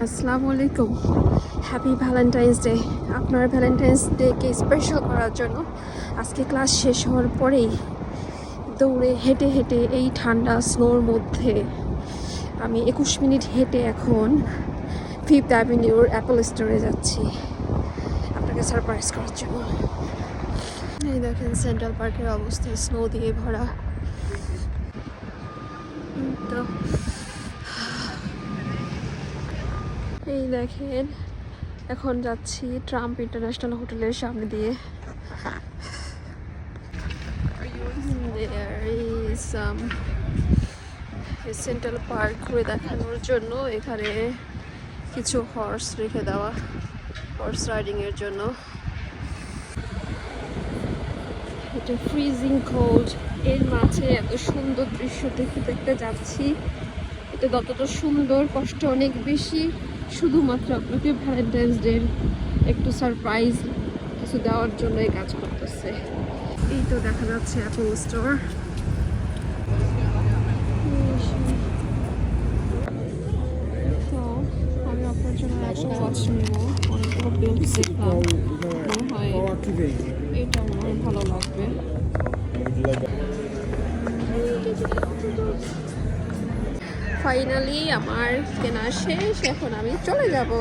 আসসালামু আলাইকুম। Happy Valentine's day. আপনার ভ্যালেন্টাইন্স ডেকে স্পেশাল করার জন্য আজকে ক্লাস শেষ হওয়ার পরেই দৌড়ে হেঁটে হেঁটে এই ঠান্ডা স্নোর মধ্যে আমি 21 মিনিট হেঁটে এখন 5th অ্যাভিনিউর অ্যাপল স্টোরে যাচ্ছি আপনাকে সারপ্রাইজ করার জন্য। এই দেখেন সেন্ট্রাল পার্কের অবস্থা স্নো দিয়ে ভরা। তো এই দেখেন এখন যাচ্ছি ট্রাম্প ইন্টারন্যাশনাল হোটেলের সামনে দিয়ে। সেন্ট্রাল পার্ক ঘুরে দেখানোর জন্য এখানে কিছু হর্স রেখে দেওয়া, হর্স রাইডিং এর জন্য। এটা ফ্রিজিং কোল্ড, এর মাঝে এত সুন্দর দৃশ্য দেখতে দেখতে যাচ্ছি। এটা যতটা সুন্দর, কষ্ট অনেক বেশি। শুধুমাত্র আপনাকে ভ্যালেন্টাইন্স ডের একটু সারপ্রাইজ কিছু দেওয়ার জন্য এই কাজ করতেছে। এই তো দেখা যাচ্ছে অ্যাপল স্টোর। তো আমি আপনার জন্য একটা ওয়াচ নিব, অনেকগুলো বেল্ট দেখলাম, মনে হয় এটা মনে হয় ভালো লাগবে। ফাইনালি আমার কেনা শেষ, এখন আমি চলে যাব।